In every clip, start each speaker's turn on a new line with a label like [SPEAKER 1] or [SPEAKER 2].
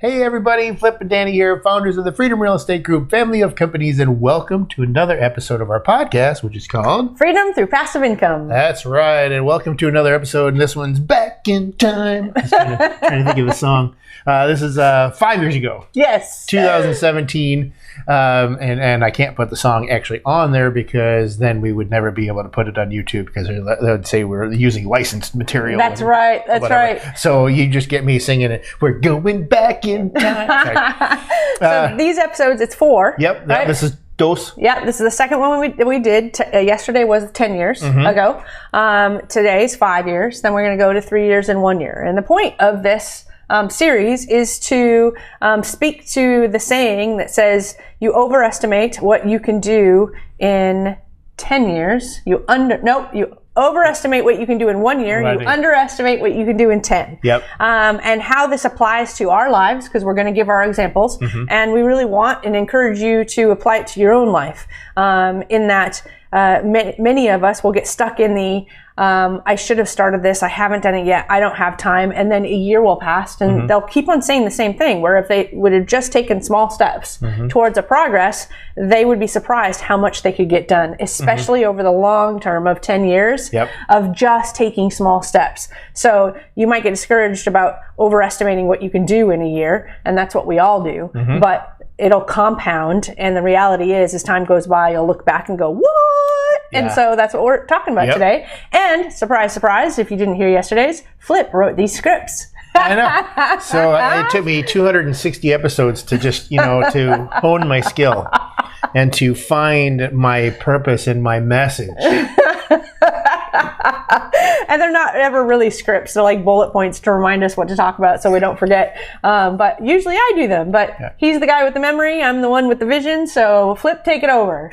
[SPEAKER 1] Hey everybody, Flip and Danny here, founders of the Freedom Real Estate Group, family of companies, and welcome to another episode of our podcast, which is called
[SPEAKER 2] Freedom Through Passive Income.
[SPEAKER 1] That's right, and welcome to another episode, and this one's Back in Time. I was trying to think of the song. This is 5 years ago.
[SPEAKER 2] Yes.
[SPEAKER 1] 2017, and I can't put the song actually on there because then we would never be able to put it on YouTube because they would say we're using licensed material.
[SPEAKER 2] That's right. That's
[SPEAKER 1] whatever.
[SPEAKER 2] right.
[SPEAKER 1] So you just get me singing it. We're going back in time.
[SPEAKER 2] So these episodes, it's 4.
[SPEAKER 1] Yep.
[SPEAKER 2] Right?
[SPEAKER 1] This is Dos.
[SPEAKER 2] Yeah, this is the second one we did. Yesterday was 10 years ago. Today's 5 years. Then we're going to go to 3 years and 1 year. And the point of this series is to speak to the saying that says you overestimate what you can do in 10 years. You overestimate what you can do in 1 year.
[SPEAKER 1] Right.
[SPEAKER 2] You underestimate what you can do in 10.
[SPEAKER 1] Yep.
[SPEAKER 2] And how this applies to our lives, because we're going to give our examples. And we really want and encourage you to apply it to your own life. In that many of us will get stuck in the I should have started this, I haven't done it yet, I don't have time, and then a year will pass and they'll keep on saying the same thing, where if they would have just taken small steps towards a progress, they would be surprised how much they could get done, especially over the long term of 10 years of just taking small steps. So you might get discouraged about overestimating what you can do in a year, and that's what we all do, but it'll compound, and the reality is, as time goes by, you'll look back and go, what?
[SPEAKER 1] Yeah.
[SPEAKER 2] And so that's what we're talking about today. And surprise, surprise, if you didn't hear yesterday's, Flip wrote these scripts.
[SPEAKER 1] I know. So it took me 260 episodes to just, to hone my skill and to find my purpose and my message.
[SPEAKER 2] And they're not ever really scripts. They're like bullet points to remind us what to talk about so we don't forget. But usually I do them. But he's the guy with the memory. I'm the one with the vision. So Flip, take it over.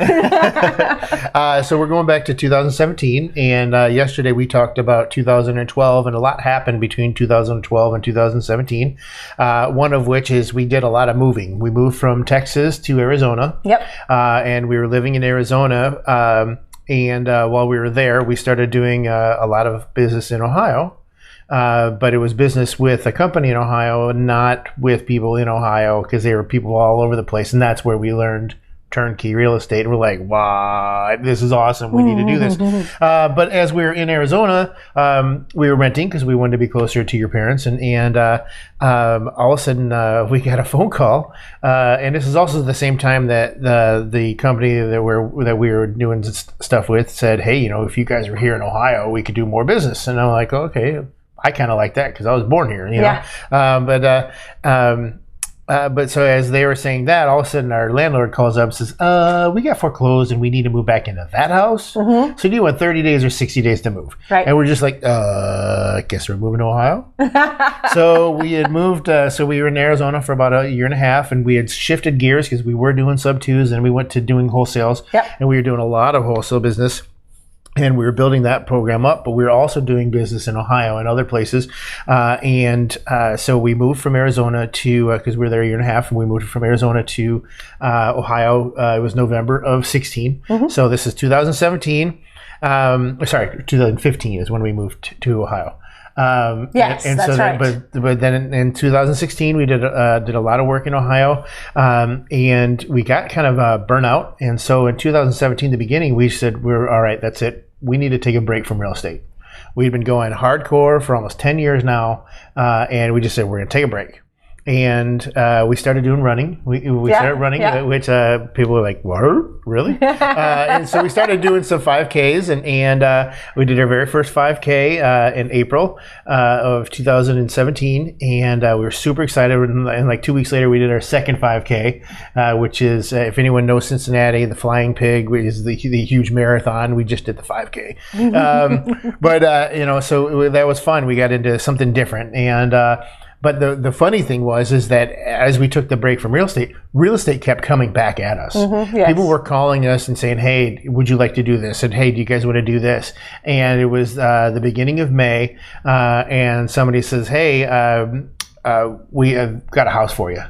[SPEAKER 1] So we're going back to 2017. And yesterday we talked about 2012. And a lot happened between 2012 and 2017. One of which is we did a lot of moving. We moved from Texas to Arizona.
[SPEAKER 2] Yep.
[SPEAKER 1] And we were living in Arizona. And while we were there, we started doing a lot of business in Ohio. But it was business with a company in Ohio, not with people in Ohio, because they were people all over the place. And that's where we learned turnkey real estate. And we're like, wow, this is awesome. We need to do this. But as we were in Arizona, we were renting because we wanted to be closer to your parents. And all of a sudden, we got a phone call. And this is also the same time that the company that we were doing stuff with said, hey, if you guys were here in Ohio, we could do more business. And I'm like, okay, I kind of like that because I was born here, But so as they were saying that, all of a sudden our landlord calls up and says, we got foreclosed and we need to move back into that house. So do you want 30 days or 60 days to move?
[SPEAKER 2] Right.
[SPEAKER 1] And we're just like, I guess we're moving to Ohio. So we had moved, so we were in Arizona for about a year and a half, and we had shifted gears because we were doing sub-twos and we went to doing wholesales. And we were doing a lot of wholesale business. And we were building that program up, but we were also doing business in Ohio and other places. So we moved from Arizona to, because we were there a year and a half, and we moved from Arizona to Ohio. It was November of 16. So this is 2017. 2015 is when we moved to Ohio.
[SPEAKER 2] Yes,
[SPEAKER 1] and
[SPEAKER 2] that's
[SPEAKER 1] so
[SPEAKER 2] right.
[SPEAKER 1] But then in 2016, we did a lot of work in Ohio, and we got kind of burnt out. And so in 2017, the beginning, we said, we're all right, that's it. We need to take a break from real estate. We've been going hardcore for almost 10 years now, and we just said, we're going to take a break. And we started doing running. We started running, which people were like, what? Really? And so we started doing some 5Ks, and we did our very first 5K in April of 2017. And we were super excited. And like 2 weeks later, we did our second 5K, which is, if anyone knows Cincinnati, the Flying Pig, which is the huge marathon. We just did the 5K. So that was fun. We got into something different. And but the funny thing is that as we took the break from real estate kept coming back at us. People were calling us and saying, hey, would you like to do this? And hey, do you guys want to do this? And it was the beginning of May, and somebody says, hey, we have got a house for you.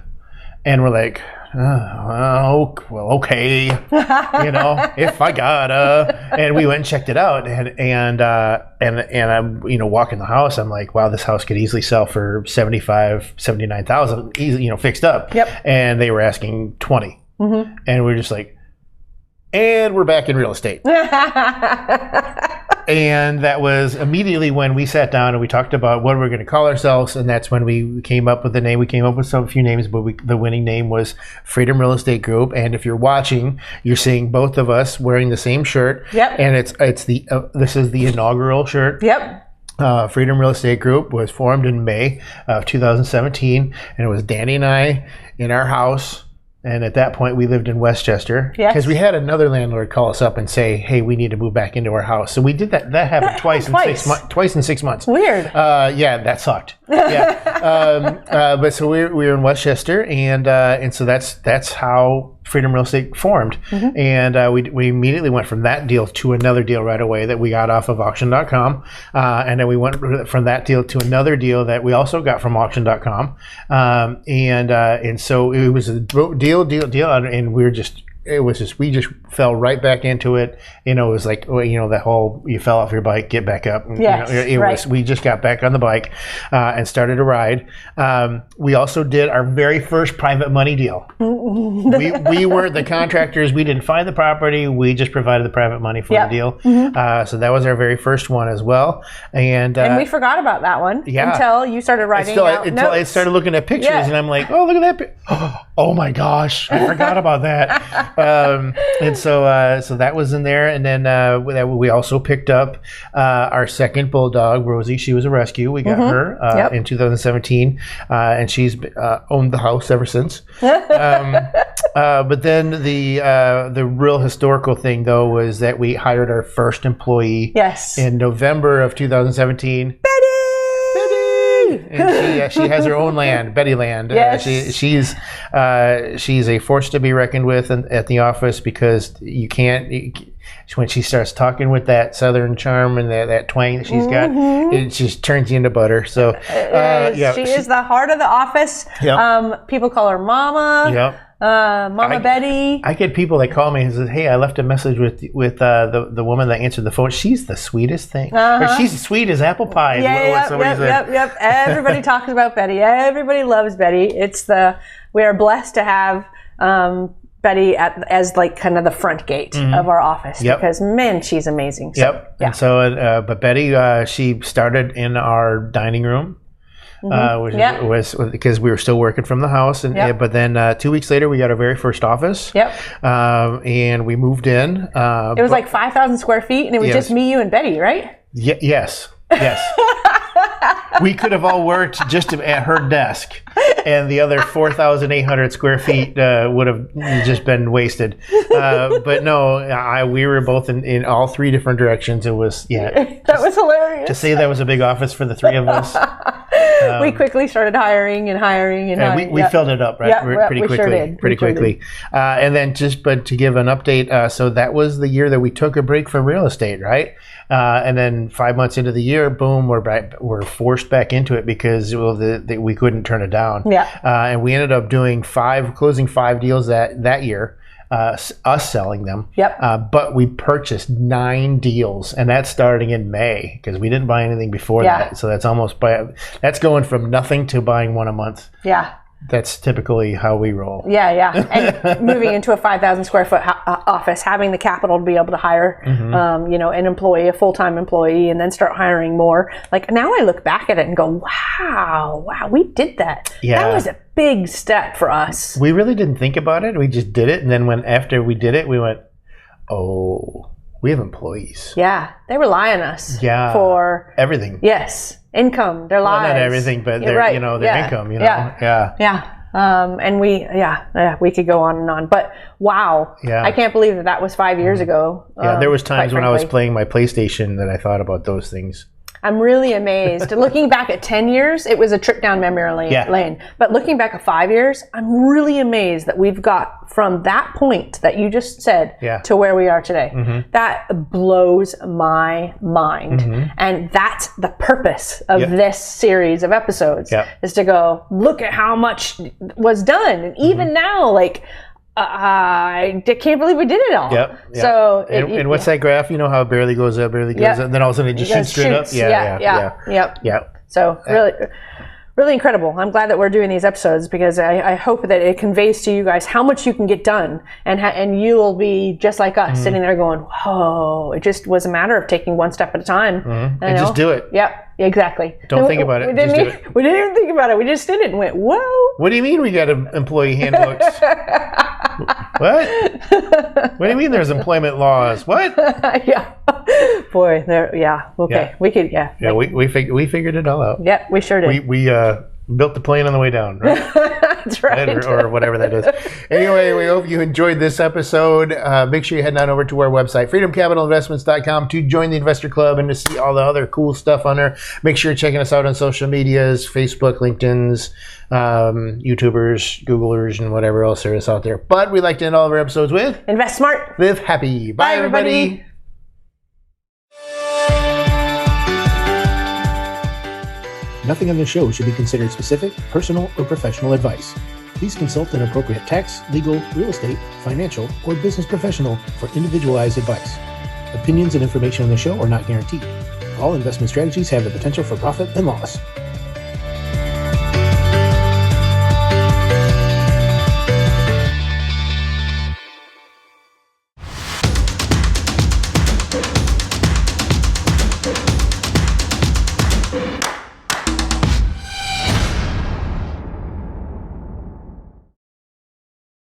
[SPEAKER 1] And we're like, well, okay, if I gotta. And we went and checked it out, and I'm, walking the house. I'm like, wow, this house could easily sell for 79,000, easy, fixed up.
[SPEAKER 2] Yep.
[SPEAKER 1] And they were asking 20, and we're just like, and we're back in real estate. And that was immediately when we sat down and we talked about what we're going to call ourselves. And that's when we came up with the name. We came up with a few names, but the winning name was Freedom Real Estate Group. And if you're watching, you're seeing both of us wearing the same shirt.
[SPEAKER 2] Yep.
[SPEAKER 1] And this is the inaugural shirt.
[SPEAKER 2] Yep.
[SPEAKER 1] Freedom Real Estate Group was formed in May of 2017. And it was Danny and I in our house. And at that point, we lived in Westchester because we had another landlord call us up and say, "Hey, we need to move back into our house." So we did that. That happened twice in 6 months.
[SPEAKER 2] Weird.
[SPEAKER 1] Yeah, that sucked. Yeah, but so we were in Westchester, and so that's how Freedom Real Estate formed. And we immediately went from that deal to another deal right away that we got off of auction.com. And then we went from that deal to another deal that we also got from auction.com. And so it was a deal, and we just fell right back into it. It was like, that whole, you fell off your bike, get back up.
[SPEAKER 2] Yes,
[SPEAKER 1] we just got back on the bike and started a ride. We also did our very first private money deal. We were the contractors. We didn't find the property. We just provided the private money for the deal. So that was our very first one as well. And
[SPEAKER 2] we forgot about that one until you started writing out
[SPEAKER 1] until
[SPEAKER 2] notes.
[SPEAKER 1] I started looking at pictures, and I'm like, oh, look at that. Oh my gosh, I forgot about that. And so that was in there. And then we also picked up our second bulldog, Rosie. She was a rescue. We got her in 2017, and she's owned the house ever since. But then the real historical thing, though, was that we hired our first employee in November of 2017. And she has her own land, Betty Land.
[SPEAKER 2] Yes.
[SPEAKER 1] She's a force to be reckoned with at the office, because you can't. When she starts talking with that southern charm and that twang that she's got, it just turns you into butter. So
[SPEAKER 2] she is the heart of the office. People call her Mama. Mama Betty.
[SPEAKER 1] I get people that call me and says, "Hey, I left a message with the woman that answered the phone. She's the sweetest thing. Or she's as sweet as apple pie."
[SPEAKER 2] Yep. Everybody talks about Betty. Everybody loves Betty. We are blessed to have Betty as like kind of the front gate of our office, because man, she's amazing. So,
[SPEAKER 1] And so, but Betty, she started in our dining room. Which was because we were still working from the house, but then 2 weeks later we got our very first office. And we moved in.
[SPEAKER 2] It was like 5,000 square feet, and it was just me, you, and Betty, right?
[SPEAKER 1] Yes. We could have all worked just at her desk, and the other 4,800 square feet would have just been wasted. But no, we were both in all three different directions. It was
[SPEAKER 2] that was hilarious
[SPEAKER 1] to say that was a big office for the three of us.
[SPEAKER 2] We quickly started hiring.
[SPEAKER 1] We filled it up pretty quickly. And then but to give an update, so that was the year that we took a break from real estate, right? And then 5 months into the year, boom, we're forced back into it because we couldn't turn it down. And we ended up closing 5 deals that year, us selling them. But we purchased 9 deals, and that's starting in May because we didn't buy anything before that. So that's going from nothing to buying 1 a month. That's typically how we roll.
[SPEAKER 2] And moving into a 5,000 square foot office, having the capital to be able to hire, an employee, a full-time employee, and then start hiring more. Like now I look back at it and go, wow, we did that. That was a big step for us.
[SPEAKER 1] We really didn't think about it. We just did it. And then after we did it, we went, oh, we have employees.
[SPEAKER 2] They rely on us. For
[SPEAKER 1] everything.
[SPEAKER 2] Income, their lives.
[SPEAKER 1] Well, not everything, but their income,
[SPEAKER 2] and we could go on and on, but wow. I can't believe that was 5 years ago.
[SPEAKER 1] There was times when I was playing my PlayStation that I thought about those things.
[SPEAKER 2] I'm really amazed. Looking back at 10 years, it was a trip down memory lane. But looking back at 5 years, I'm really amazed that we've got from that point that you just said to where we are today. Mm-hmm. That blows my mind. Mm-hmm. And that's the purpose of this series of episodes is to go, look at how much was done. And even now, like, I can't believe we did it all. Yep. So,
[SPEAKER 1] and what's that graph? You know how it barely goes up, and then all of a sudden it just shoots straight up.
[SPEAKER 2] Yep. So really incredible. I'm glad that we're doing these episodes because I hope that it conveys to you guys how much you can get done, and you'll be just like us, sitting there going, "Whoa!" It just was a matter of taking one step at a time,
[SPEAKER 1] and just do it.
[SPEAKER 2] Yep. Exactly.
[SPEAKER 1] Don't think about it. Just do it.
[SPEAKER 2] We didn't even think about it. We just did it and went, "Whoa!"
[SPEAKER 1] What do you mean we got employee handbooks? What? What do you mean there's employment laws? What?
[SPEAKER 2] Boy, there. Okay. We could.
[SPEAKER 1] We figured it all out.
[SPEAKER 2] Yeah, we sure did.
[SPEAKER 1] We built the plane on the way down, right?
[SPEAKER 2] That's right.
[SPEAKER 1] Or whatever that is. Anyway, we hope you enjoyed this episode. Make sure you head on over to our website, freedomcapitalinvestments.com, to join the investor club and to see all the other cool stuff on there. Make sure you're checking us out on social medias, Facebook, LinkedIn's, YouTubers, Googlers, and whatever else there is out there. But we like to end all of our episodes with
[SPEAKER 2] invest smart,
[SPEAKER 1] live happy. Bye everybody. Nothing on this show should be considered specific, personal, or professional advice. Please consult an appropriate tax, legal, real estate, financial, or business professional for individualized advice. Opinions and information on the show are not guaranteed. All investment strategies have the potential for profit and loss.